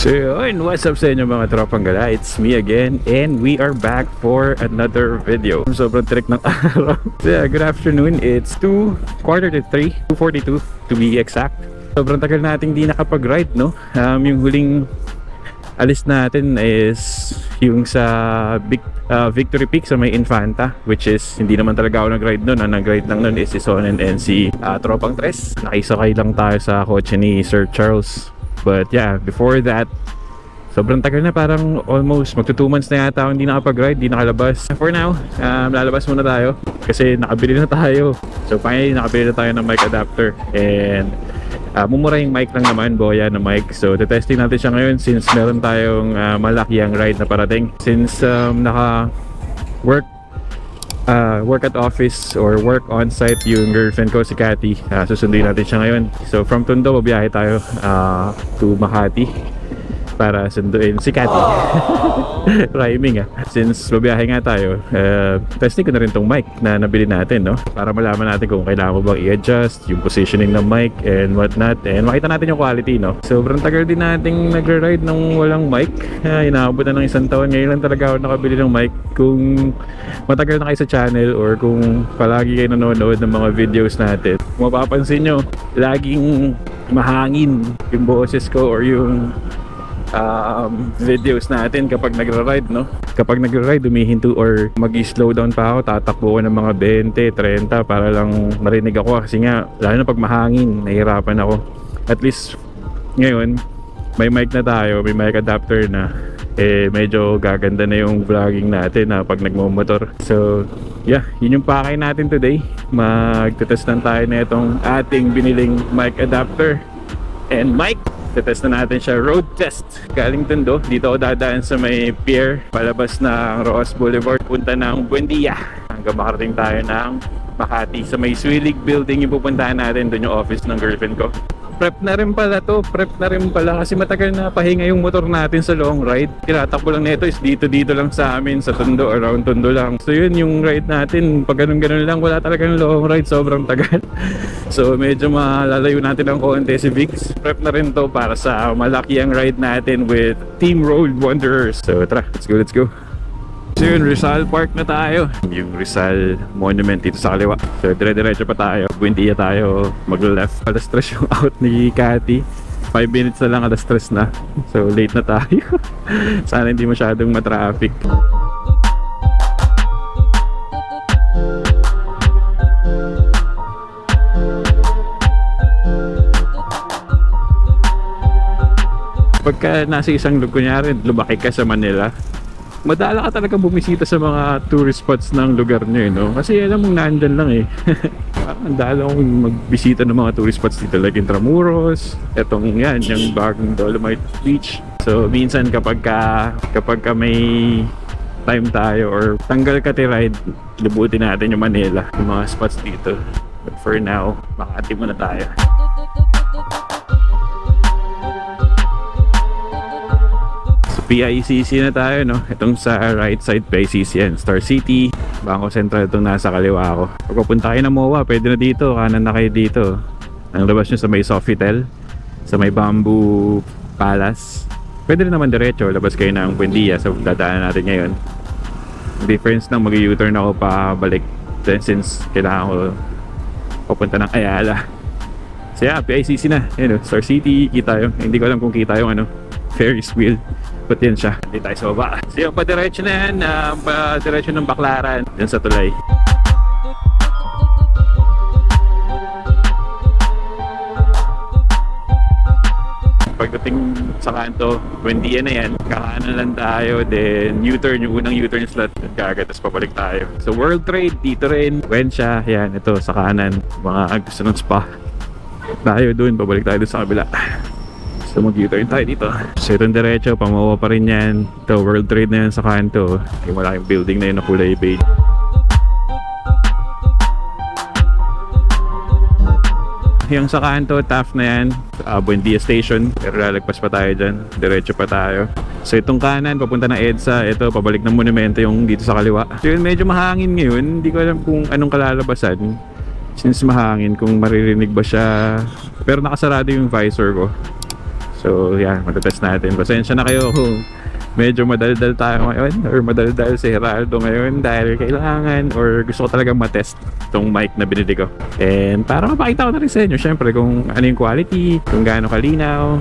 So yun, what's up sa inyo mga tropang gala? It's me again and we are back for another video. Sobrang trick ng araw. So yeah, good afternoon. It's 2:45, 2:42 to be exact. Sobrang tagal nating di nakapag-ride, no? Yung huling alis natin is yung sa Victory Peak sa may Infanta, which is hindi naman talaga ako nag-ride nun. Ang nag-ride lang nun is si Sonen and si Tropang Tres. Nakisakay lang tayo sa kotse ni Sir Charles. But yeah, before that, sobrang tagal na, parang almost magto 2 months na yata ako hindi nakapag-ride, hindi nakalabas. For now, lalabas muna tayo kasi nakabili na tayo. So finally, nakabili na tayo ng mic adapter and mumura yung mic lang naman, Boya na mic. So testing natin siya ngayon since meron tayong malakihang ride na parating. Since work at office or work on site yung girlfriend ko si Cathy, susunduin natin siya ngayon. So from Tondo babiyahe tayo to Makati para sunduin si Cathy. Rhyming since babiyahe nga tayo, testing ko na rin tong mic na nabili natin, no? Para malaman natin kung kailangan mo bang i-adjust yung positioning ng mic and whatnot, and makita natin yung quality, no? Sobrang tagal din nating nagre-ride ng walang mic. Inaabot na ng 1 taon. Ngayon lang talaga ako nakabili ng mic. Kung matagal na kayo sa channel or kung palagi kayo nanonood ng mga videos natin, kung mapapansin nyo, laging mahangin yung boses ko or yung videos natin kapag nagra-ride, no? Kapag nagra-ride, humihinto or mag-slow down pa ako, tatakbo ko ng mga 20, 30 para lang marinig ako, kasi nga lalo na pag mahangin, nahihirapan ako. At least ngayon may mic na tayo, may mic adapter na, medyo gaganda na yung vlogging natin pag nagmumotor. So yeah, yun yung pakay natin today. Magtetest lang tayo na itong ating biniling mic adapter and mic. Tetest na natin siya, road test. Galing Tondo, dito ako dadaan sa may pier, palabas ng Roas Boulevard, punta ng Buendia, hanggang makarating tayo ng Makati. Sa may Swilig building yung pupuntahan natin, doon yung office ng girlfriend ko. Prep na rin pala to, prep na rin pala kasi matagal na pahinga yung motor natin sa long ride. Tinatakbo lang nito is dito lang sa amin sa Tondo, around Tondo lang. So yun yung ride natin, pag ganun lang, wala talagang long ride, sobrang tagal. So medyo malalayo natin ng konti si Vix. Prep na rin to para sa malaki ang ride natin with Team Road Wanderers. So tara, let's go. So yun, Rizal Park na tayo. Yung Rizal Monument dito sa kaliwa. So dire-diretso pa tayo. Buendia tayo, mag-left. Alas 3 yung out ni Cathy. 5 minutes na lang, alas 3 na. So late na tayo. Sana hindi masyadong matraffic. Pagka nasa isang lugar, kunyari lumaki ka sa Manila, madala ka talaga bumisita sa mga tourist spots ng lugar nyo, no? Kasi alam mong nandyan lang Ang dala akong magbisita ng mga tourist spots dito, like Intramuros, etong yan, yung bagong Dolomite Beach. So minsan kapag ka may time tayo or tanggal ka ride, lubutin natin yung Manila, yung mga spots dito. But for now, Makati muna tayo. PICC na tayo, no? Itong sa right side PICC yan, Star City, Bangko Sentral itong nasa kaliwa ko. Pag papunta kayo ng MOA, pwede na dito, kanan na kayo dito. Ang labas nyo sa may Sofitel, sa may Bamboo Palace. Pwede rin naman diretso, labas kayo ng Buendia, so dadaanan natin ngayon. Difference lang, mag-U-turn ako pa balik, then since kailangan ko papunta ng Ayala. So yeah, PICC na, yun, Star City, kita yung, hindi ko alam kung kita yung Ferris wheel. But yan siya, hindi tayo sa baba. So yung padiretso na yan, padiretso ng Baklaran, yan sa tulay. Pagdating sa kanto, Buendia na yan, kakanan lang tayo, then U-turn, yung unang U-turn slot, kagad, tapos pabalik tayo. So World Trade, dito rin, Wensha, yan, ito sa kanan, mga gusto ng spa. Tayo dun, pabalik tayo dun sa kabila. So mag-U-turn tayo dito. So itong diretso, pamawa pa rin yan. Ito, World Trade na yan sa kanto. Yung malaking building na yun na kulay beige. Yung sa kanto, Taft na yan, Buendia Station. Pero lalagpas pa tayo dyan, diretso pa tayo. So itong kanan, papunta ng EDSA. Ito, pabalik ng monumento yung dito sa kaliwa. So yun, medyo mahangin ngayon. Hindi ko alam kung anong kalalabasan. Since mahangin, kung maririnig ba siya. Pero nakasarado yung visor ko. So yeah, matetest natin. Pasensya na kayo kung medyo madaldal tayo ngayon or madaldal si Geraldo ngayon dahil kailangan or gusto ko talagang matest itong mic na binili ko. And para mapakita ko na rin sa inyo syempre kung ano yung quality, kung gaano kalinaw.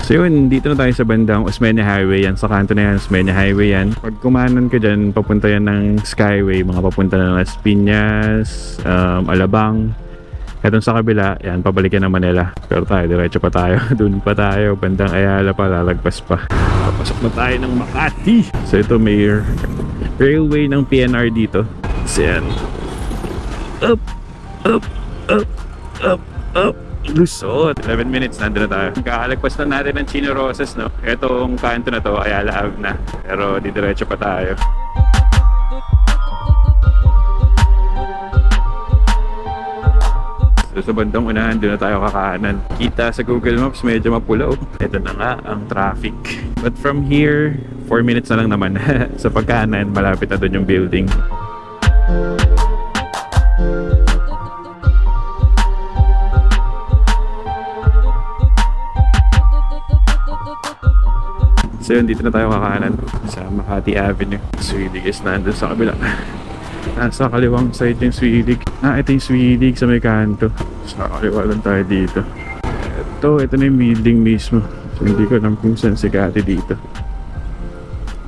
So yun, dito na tayo sa bandang Osmeña Highway yan. Sa kanto na yan, Osmeña Highway yan. Pag kumanan ka dyan, papunta yan ng Skyway. Mga papunta na ng Las Piñas, Alabang. Etong sa kabila, yan, pabalik yan ng Manila. Pero tayo, diretso pa tayo. Doon pa tayo, bandang Ayala pa, lalagpas pa. Papasok na tayo ng Makati. So ito, may railway ng PNR dito. So yan. Up, up, up, up, up. Lusot. 11 minutes, nandun na tayo. Kakalagpas na natin ng Chino Roses, no? Etong kanto na to, Ayala Ave na. Pero didiretso pa tayo. So sa bandang unahan, doon na tayo kakanan. Kita sa Google Maps, medyo mapulaw. Ito na nga ang traffic. But from here, 4 minutes na lang naman. Sa pagkanan, malapit na doon yung building. So yun, dito na tayo kakanan sa Makati Avenue. Swilig is nandun sa kabila. Nasa kaliwang side yung Swilig. Ito yung Swilig sa may kanto. Sa kaliwa lang tayo dito. Ito na yung building mismo. So hindi ko alam kung saan si Kati dito.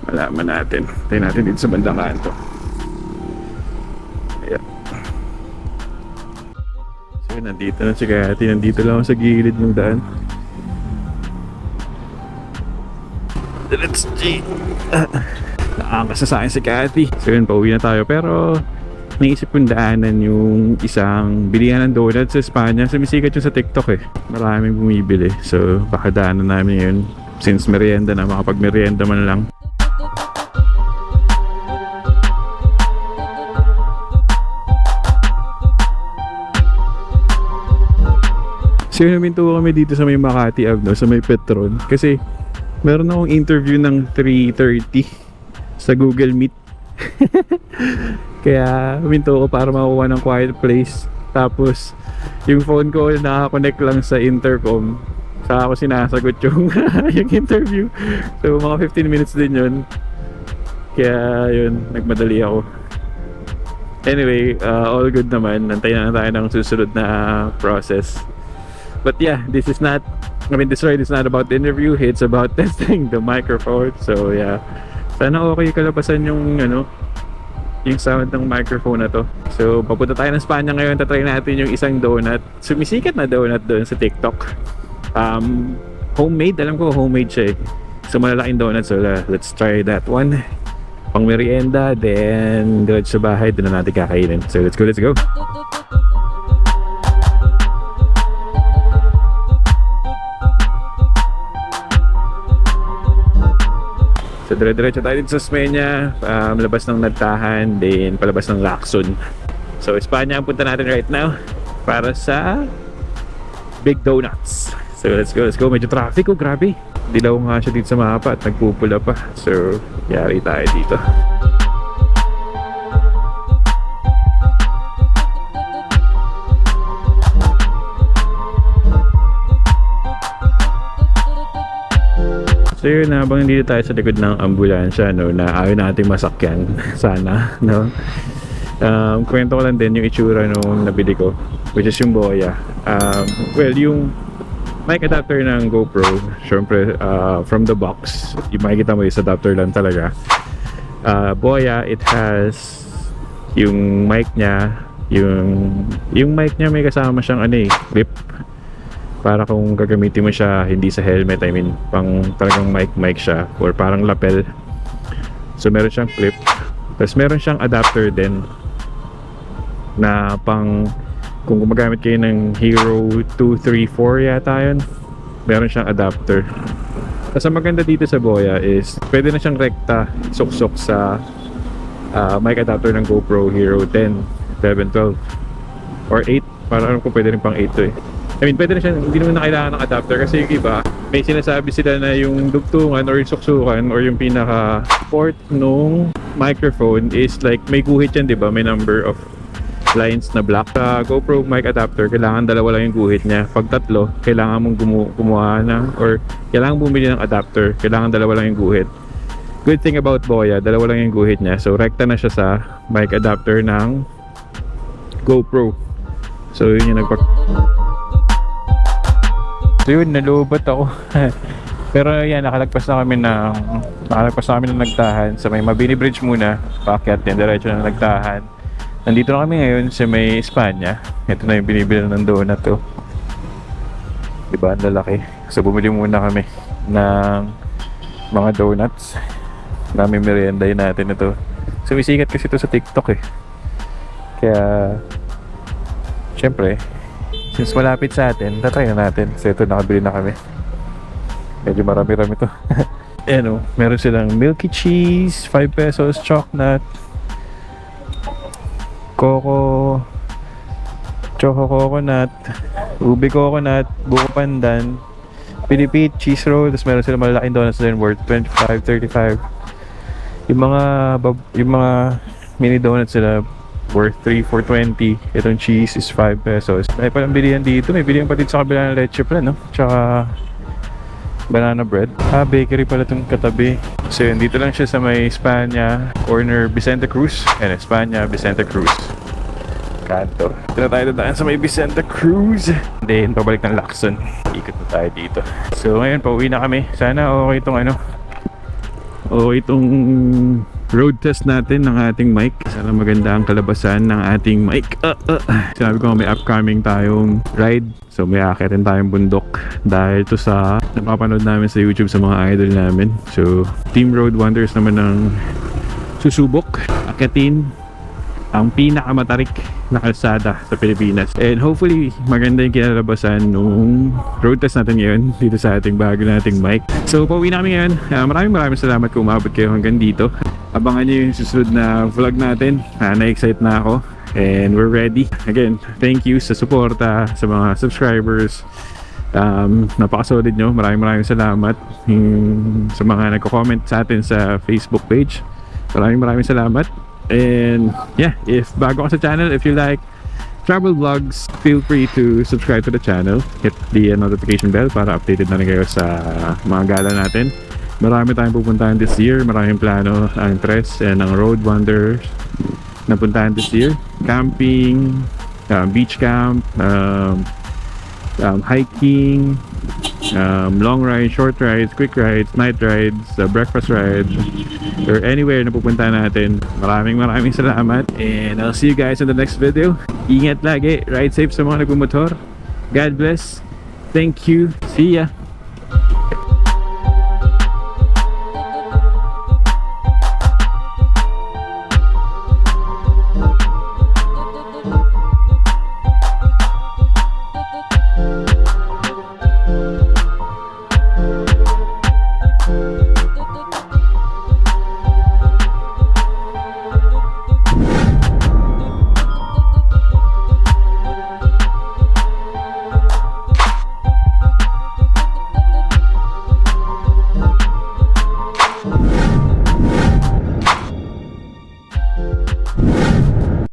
Malaman natin. Tayo natin dito sa bandang kanto. Ayan. So yun, nandito na si Kati. Nandito lang ako sa gilid ng daan. Let's see. Naangkas na sa akin si Cathy. So yun, pauwi na tayo. Pero naisip kong daanan yung isang bilihan ng donuts sa Espanya. Sumisikat yung sa TikTok eh. Maraming bumibili. So baka daanan namin yun. Since merienda na, makapag merienda man lang. So yun, naminto kami dito sa may Makati Ave, no? Sa may Petron. Kasi meron akong interview ng 3:30 sa Google Meet. Kaya huminto ko para makuha ng quiet place. Tapos yung phone ko nakakonect lang sa intercom. Saka ako sinasagot yung, yung interview. So mga 15 minutes din yun. Kaya yun, nagmadali ako. Anyway, all good naman. Nantayin na tayo ng susunod na process. But yeah, this ride is not about the interview. It's about testing the microphone. So yeah, sana okay kalabasan yung yung sound ng microphone na to. So papunta tayo ng Espanya ngayon. Tatry natin yung isang donut. Sumisikat na donut doon sa TikTok. Homemade, alam ko homemade siya eh. So malalaking donut. So let's try that one. Pang merienda, then diretso sa bahay, doon na natin kakainin. So let's go. So dire-diretso tayo dito sa Osmeña, labas ng Nagtahan, then palabas ng Lacson. So Espanya ang punta natin right now para sa Big Donuts. So let's go. Medyo traffic, oh grabe. Dilaw nga siya dito sa mapa at nagpupula pa. So yari tayo dito. So yun, habang dito tayo sa likod ng ambulansya, no, na ayaw nating masakyan sana, no. Kwento ko lang din yung itsura nung nabili ko, which is yung Boya. Well, yung mic adapter ng GoPro, syempre from the box, yung makikita mo is adapter lang talaga. Boya, it has yung mic niya, yung mic niya may kasama siyang clip. Para kung gagamitin mo siya hindi sa helmet, I mean pang talagang mic siya or parang lapel. So meron siyang clip. Tapos meron siyang adapter din na pang kung gumagamit kayo ng Hero 2, 3, 4 yata yun, meron siyang adapter. Tapos ang maganda dito sa Boya is pwede na siyang rekta suksok sa mic adapter ng GoPro Hero 10, 11, 12 or 8. Parang alam ko pwede rin pang 8 to eh. I mean, pwede na siya, hindi naman na kailangan ng adapter kasi yung iba, may sinasabi sila na yung dugtungan or yung suksukan or yung pinaka port nung microphone is like may guhit yan, di ba? May number of lines na black. Sa GoPro mic adapter, kailangan dalawa lang yung guhit niya. Pag tatlo, kailangan mong kumuha na, or kailangan bumili ng adapter, kailangan dalawa lang yung guhit. Good thing about Boya, dalawa lang yung guhit niya. So rekta na siya sa mic adapter ng GoPro. So yun yung So yun, nalubat ako. Pero yan, nakalagpas na kami ng nagtahan sa may Mabini Bridge muna. Paakyat din, diretso na nagtahan. Nandito na kami ngayon sa may Espanya. Ito na yung binibili ng donut to. Diba, ang lalaki. So bumili muna kami ng mga donuts. Namin meriendahin natin ito. Sumisikat kasi ito sa TikTok eh. Kaya syempre, since malapit sa atin, tatry na natin. So ito, nakabili na kami. Medyo marami-rami to. Ayan o, meron silang milky cheese, 5 pesos, chocolate, choco coconut, ubi coconut, buko pandan, pinipit, cheese roll, tapos meron silang malalaking donuts din worth 25, 35. Yung mga mini donuts sila worth 3 for 20. Itong cheese is 5 pesos. May palang bilihan dito. May bilihan pa dito sa kabila ng leche plan, no? Tsaka banana bread. Bakery pala itong katabi. So yun, dito lang siya sa may Espanya, corner Vicente Cruz. Ayan, Espanya, Vicente Cruz. Kanto. Ito na tayo dadaan sa may Vicente Cruz. Then, pabalik ng Lacson. Ikot na tayo dito. So ngayon, pauwi na kami. Sana okay itong road test natin ng ating mic. Sana maganda ang kalabasan ng ating mic. Sinabi ko may upcoming tayong ride. So may aakitin tayong bundok dahil to sa napapanood namin sa YouTube sa mga idol namin. So Team Road Wonders naman ang susubok akitin ang pinakamatarik na kalsada sa Pilipinas. And hopefully maganda yung kinalabasan nung road test natin ngayon dito sa ating bago nating mic. So pauwi namin ngayon. Maraming salamat kung umabot kayo hanggang dito. Abangan nyo yung susunod na vlog natin. Na-excite na ako. And we're ready. Again, thank you sa suporta, sa mga subscribers. Napakasolid nyo. Maraming salamat sa mga nagko-comment sa atin sa Facebook page. Maraming salamat. And yeah, if bago ka sa channel, if you like travel vlogs, feel free to subscribe to the channel. Hit the notification bell para updated na rin kayo sa mga gala natin. Marami tayong pupuntahan this year. Maraming plano ang Tres and ang Road Wonders na puntahan this year. Camping, beach camp, hiking, long rides, short rides, quick rides, night rides, breakfast rides, or anywhere na pupuntahan natin. Maraming salamat. And I'll see you guys in the next video. Ingat lagi. Ride safe sa mga nagmumotor. God bless. Thank you. See ya.